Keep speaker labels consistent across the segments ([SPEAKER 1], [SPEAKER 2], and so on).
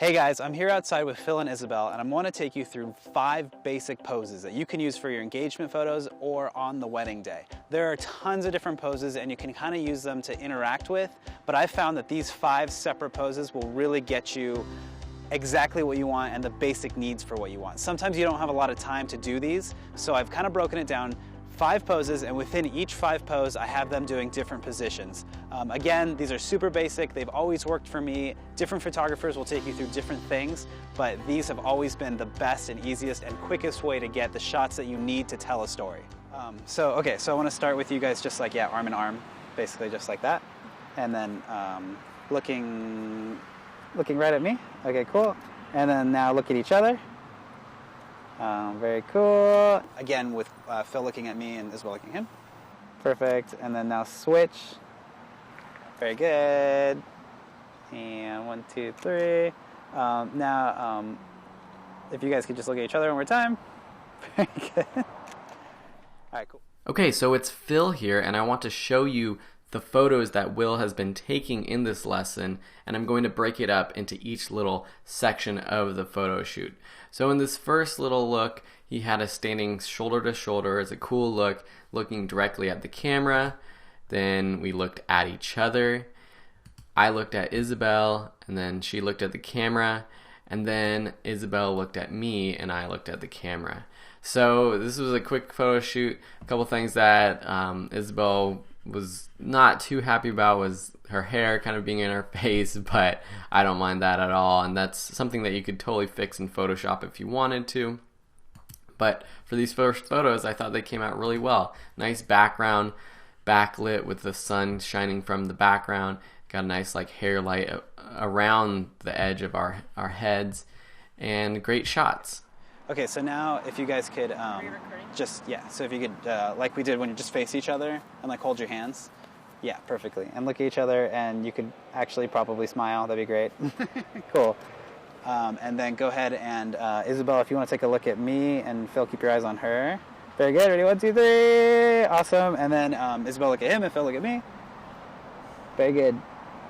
[SPEAKER 1] Hey guys, I'm here outside with Phil and Isabel, and I want to take you through 5 basic poses that you can use for your engagement photos or on the wedding day. There are tons of different poses and you can kind of use them to interact with, but I've found that these 5 separate poses will really get you exactly what you want and the basic needs for what you want. Sometimes you don't have a lot of time to do these, so I've kind of broken it down 5 poses, and within each 5 pose, I have them doing different positions. Again, these are super basic. They've always worked for me. Different photographers will take you through different things, but these have always been the best and easiest and quickest way to get the shots that you need to tell a story. So I want to start with you guys just like, arm in arm, basically just like that. And then looking right at me. Okay, cool. And then now look at each other. Very cool. Again, with Phil looking at me and Isabel looking at him. Perfect. And then now switch. Very good. And 1, 2, 3. Now, if you guys could just look at each other one more time. Very good. All right, cool.
[SPEAKER 2] Okay, so it's Phil here, and I want to show you the photos that Will has been taking in this lesson, and I'm going to break it up into each little section of the photo shoot. So in this first little look, he had us standing shoulder to shoulder. It's a cool look, looking directly at the camera. Then we looked at each other. I looked at Isabel, and then she looked at the camera, and then Isabel looked at me, and I looked at the camera. So this was a quick photo shoot. A couple things that Isabel was not too happy about was her hair kind of being in her face, but I don't mind that at all, and that's something that you could totally fix in Photoshop if you wanted to. But for these first photos, I thought they came out really well. Nice background, backlit with the sun shining from the background. Got a nice like hair light around the edge of our heads, and great shots.
[SPEAKER 1] Okay, so now if you guys could so if you could, like we did when you just face each other and like hold your hands. Yeah, perfectly. And look at each other, and you could actually probably smile. That'd be great. Cool. And then go ahead and, Isabel, if you want to take a look at me, and Phil, keep your eyes on her. Very good. Ready? 1, 2, 3. Awesome. And then Isabel, look at him, and Phil, look at me. Very good.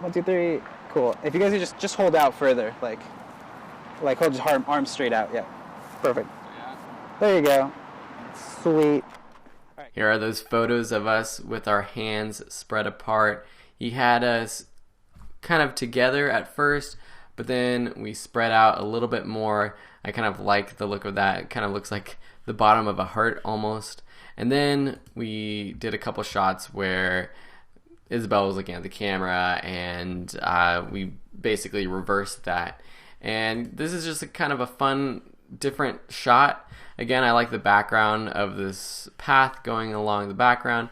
[SPEAKER 1] 1, 2, 3. Cool. If you guys could just hold out further, like hold your arms straight out. Yeah. Perfect. There you go. Sweet.
[SPEAKER 2] Here are those photos of us with our hands spread apart. He had us kind of together at first, but then we spread out a little bit more. I kind of like the look of that. It kind of looks like the bottom of a heart almost. And then we did a couple shots where Isabel was looking at the camera, and we basically reversed that. And this is just a kind of a fun, different shot. Again, I like the background of this path going along the background.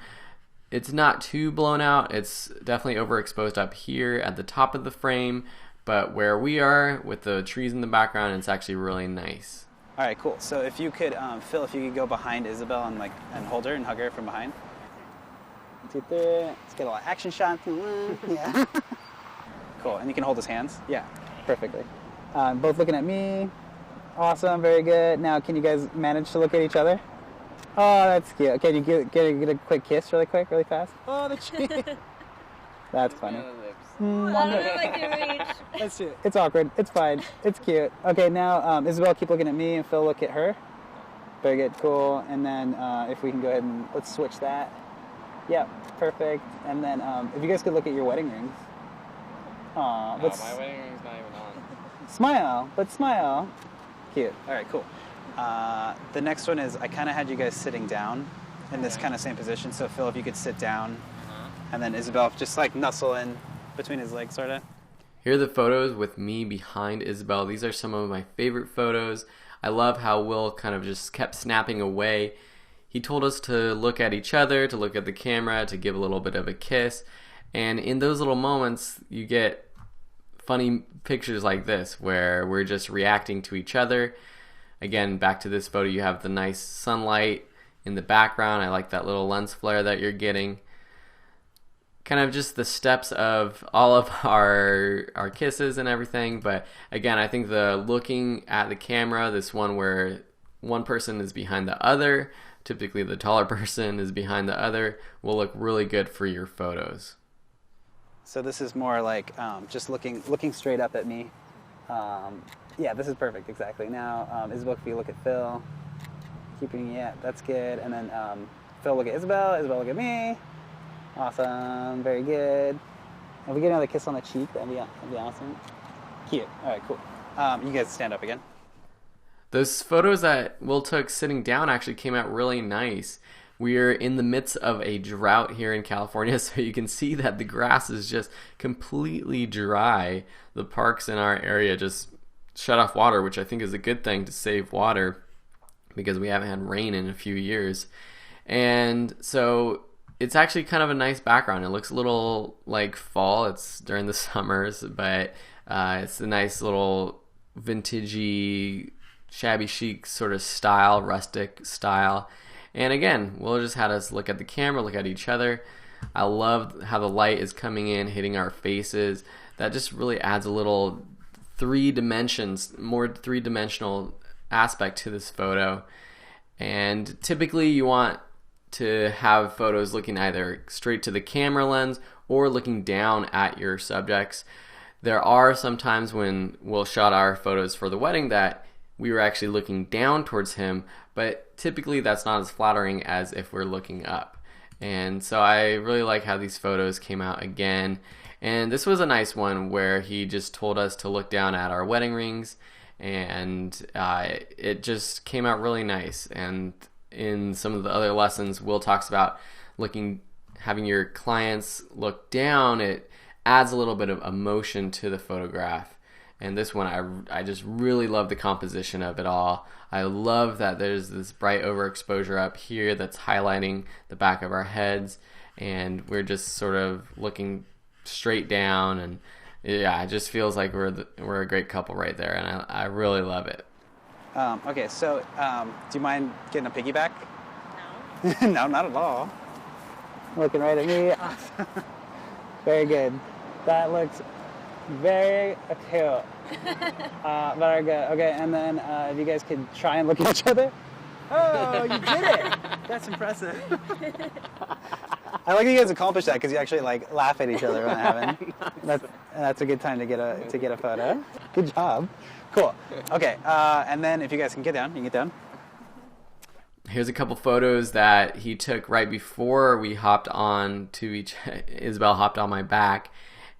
[SPEAKER 2] It's not too blown out. It's definitely overexposed up here at the top of the frame, but where we are with the trees in the background, it's actually really nice.
[SPEAKER 1] All right, cool. So if you could, Phil, if you could go behind Isabel and hold her and hug her from behind. 1, 2, 3. Let's get a lot of action shots. Yeah. Cool. And you can hold his hands. Yeah, perfectly. Both looking at me. Awesome, very good. Now, can you guys manage to look at each other? Oh, that's cute. Can you get a quick kiss really quick, really fast? Oh, the cheek. That's funny. That's it. It's awkward. It's fine. It's cute. Okay, now, Isabel, keep looking at me, and Phil, look at her. Very good, cool. And then if we can go ahead and let's switch that. Yeah, perfect. And then if you guys could look at your wedding rings. Aw,
[SPEAKER 3] my wedding ring's not even on.
[SPEAKER 1] Smile, but smile. Cute. All right, cool. The next one is I kind of had you guys sitting down in this kind of same position. So Phil, if you could sit down, and then Isabel just like nuzzle in between his legs, sort of.
[SPEAKER 2] Here are the photos with me behind Isabel. These are some of my favorite photos. I love how Will kind of just kept snapping away. He told us to look at each other, to look at the camera, to give a little bit of a kiss. And in those little moments, you get funny pictures like this where we're just reacting to each other. Again, back to this photo, you have the nice sunlight in the background. I like that little lens flare that you're getting. Kind of just the steps of all of our kisses and everything. But again, I think the looking at the camera, this one where one person is behind the other, typically the taller person is behind the other, will look really good for your photos.
[SPEAKER 1] So this is more like just looking straight up at me. Yeah, this is perfect, exactly. Now, Isabel, if you look at Phil, yeah, that's good. And then Phil, look at Isabel look at me. Awesome, very good. If we get another kiss on the cheek, that'd be awesome. Cute. All right, cool. You guys stand up again.
[SPEAKER 2] Those photos that Will took sitting down actually came out really nice. We're in the midst of a drought here in California, so you can see that the grass is just completely dry. The parks in our area just shut off water, which I think is a good thing to save water because we haven't had rain in a few years. And so it's actually kind of a nice background. It looks a little like fall. It's during the summers, but it's a nice little vintagey, shabby chic sort of style, rustic style. And again, Will just had us look at the camera, look at each other. I love how the light is coming in, hitting our faces. That just really adds a little more three-dimensional aspect to this photo. And typically you want to have photos looking either straight to the camera lens or looking down at your subjects. There are some times when Will shot our photos for the wedding that we were actually looking down towards him, but typically that's not as flattering as if we're looking up. And so I really like how these photos came out again. And this was a nice one where he just told us to look down at our wedding rings, and it just came out really nice. And in some of the other lessons, Will talks about having your clients look down. It adds a little bit of emotion to the photograph. And this one, I just really love the composition of it all. I love that there's this bright overexposure up here that's highlighting the back of our heads, and we're just sort of looking straight down, and yeah, it just feels like we're a great couple right there, and I really love it.
[SPEAKER 1] Okay, so do you mind getting a piggyback?
[SPEAKER 4] No.
[SPEAKER 1] No, not at all. Looking right at me. Awesome. Very good. That looks very cute. Very good. Okay, and then if you guys could try and look at each other. Oh, you did it! That's impressive. I like that you guys accomplished that because you actually like laugh at each other when that happens. That's a good time to get a photo. Good job. Cool. Okay, and then if you guys can get down, you can get down.
[SPEAKER 2] Here's a couple photos that he took right before we hopped on to Isabel hopped on my back.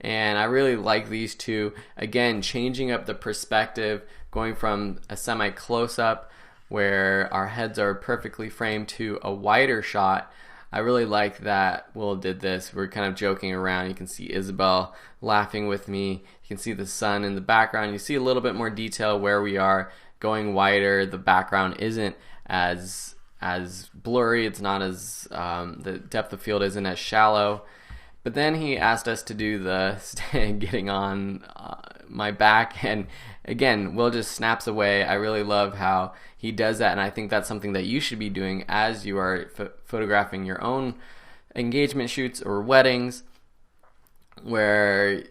[SPEAKER 2] And I really like these two. Again, changing up the perspective, going from a semi-close-up where our heads are perfectly framed to a wider shot. I really like that Will did this. We're kind of joking around. You can see Isabel laughing with me. You can see the sun in the background. You see a little bit more detail where we are going wider. The background isn't as blurry. It's not as, the depth of field isn't as shallow. But then he asked us to do the getting on my back, and again, Will just snaps away. I really love how he does that, and I think that's something that you should be doing as you are photographing your own engagement shoots or weddings, where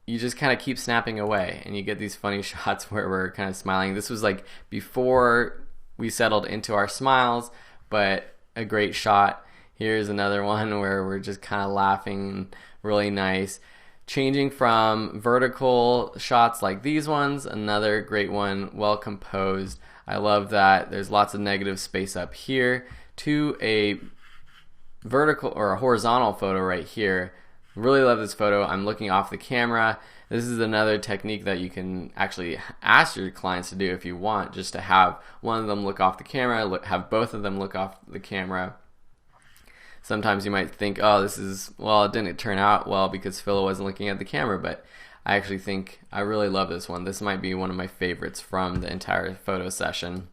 [SPEAKER 2] you just kind of keep snapping away, and you get these funny shots where we're kind of smiling. This was like before we settled into our smiles, but a great shot. Here's another one where we're just kind of laughing, really nice. Changing from vertical shots like these ones, another great one, well composed. I love that there's lots of negative space up here, to a vertical or a horizontal photo right here. Really love this photo. I'm looking off the camera. This is another technique that you can actually ask your clients to do if you want, just to have one of them look off the camera, have both of them look off the camera. Sometimes you might think, oh, it didn't turn out well because Phil wasn't looking at the camera, but I actually think I really love this one. This might be one of my favorites from the entire photo session.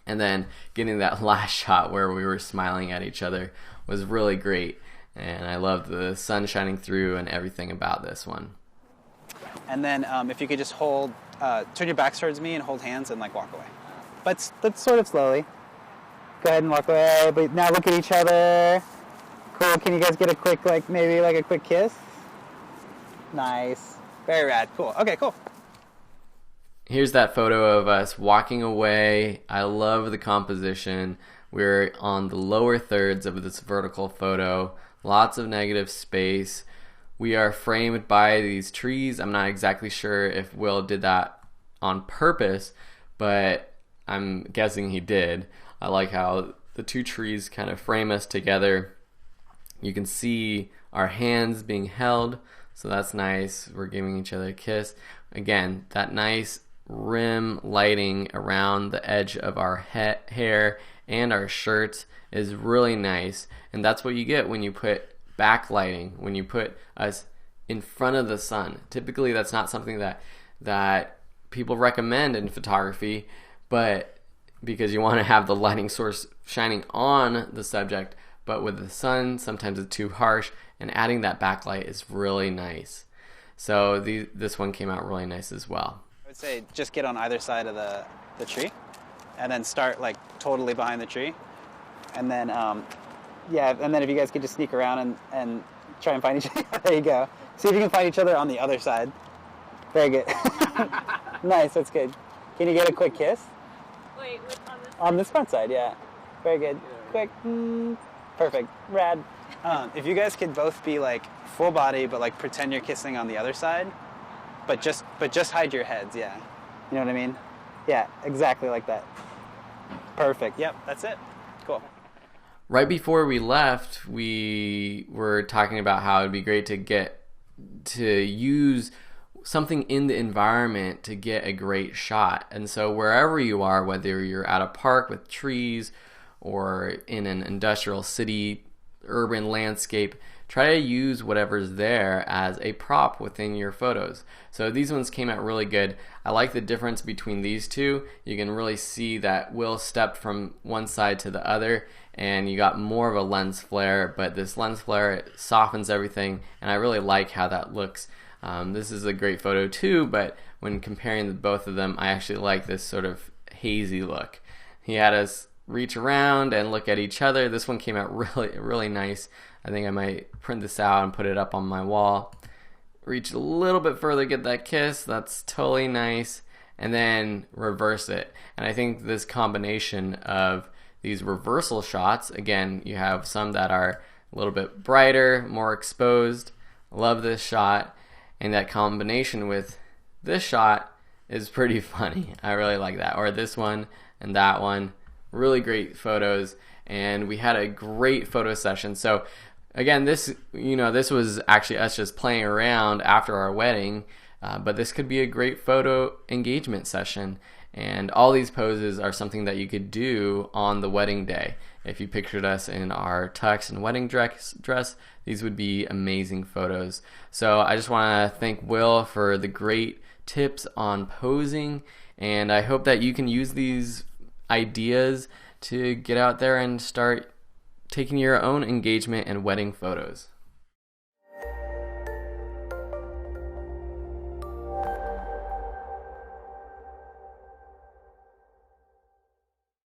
[SPEAKER 2] And then getting that last shot where we were smiling at each other was really great. And I love the sun shining through and everything about this one.
[SPEAKER 1] And then if you could just turn your backs towards me and hold hands and like walk away. But sort of slowly. Go ahead and walk away, but now look at each other. Cool, can you guys get a quick, maybe a quick kiss? Nice. Very rad, cool. Okay, cool.
[SPEAKER 2] Here's that photo of us walking away. I love the composition. We're on the lower thirds of this vertical photo. Lots of negative space. We are framed by these trees. I'm not exactly sure if Will did that on purpose, but I'm guessing he did. I like how the two trees kind of frame us together. You can see our hands being held, so that's nice. We're giving each other a kiss. Again, that nice rim lighting around the edge of our hair and our shirts is really nice, and that's what you get when you put backlighting, when you put us in front of the sun. Typically that's not something that people recommend in photography, but because you want to have the lighting source shining on the subject, but with the sun sometimes it's too harsh, and adding that backlight is really nice. So this one came out really nice as well.
[SPEAKER 1] I would say just get on either side of the tree and then start like totally behind the tree, and then and then if you guys could just sneak around and try and find each other. There you go. See if you can find each other on the other side. Very good. Nice, that's good. Can you get a quick kiss?
[SPEAKER 4] Wait, on this?
[SPEAKER 1] On this front side, yeah. Very good. Quick. Perfect. Rad. If you guys could both be like full body, but like pretend you're kissing on the other side, but just hide your heads, yeah. You know what I mean? Yeah, exactly like that. Perfect. Yep, that's it. Cool.
[SPEAKER 2] Right before we left, we were talking about how it'd be great to use something in the environment to get a great shot. And so wherever you are, whether you're at a park with trees or in an industrial city, urban landscape, try to use whatever's there as a prop within your photos. So these ones came out really good. I like the difference between these two. You can really see that Will stepped from one side to the other, and you got more of a lens flare, but this lens flare, it softens everything, and I really like how that looks. This is a great photo too, but when comparing both of them, I actually like this sort of hazy look. He had us reach around and look at each other. This one came out really nice. I think I might print this out and put it up on my wall. Reach a little bit further, get that kiss. That's totally nice. And then reverse it. And I think this combination of these reversal shots, again, you have some that are a little bit brighter, more exposed. Love this shot. And that combination with this shot is pretty funny. I really like that. Or this one and that one. Really great photos. And we had a great photo session. So again, this was actually us just playing around after our wedding, but this could be a great photo engagement session. And all these poses are something that you could do on the wedding day. If you pictured us in our tux and wedding dress, these would be amazing photos. So I just want to thank Will for the great tips on posing, and I hope that you can use these ideas to get out there and start taking your own engagement and wedding photos.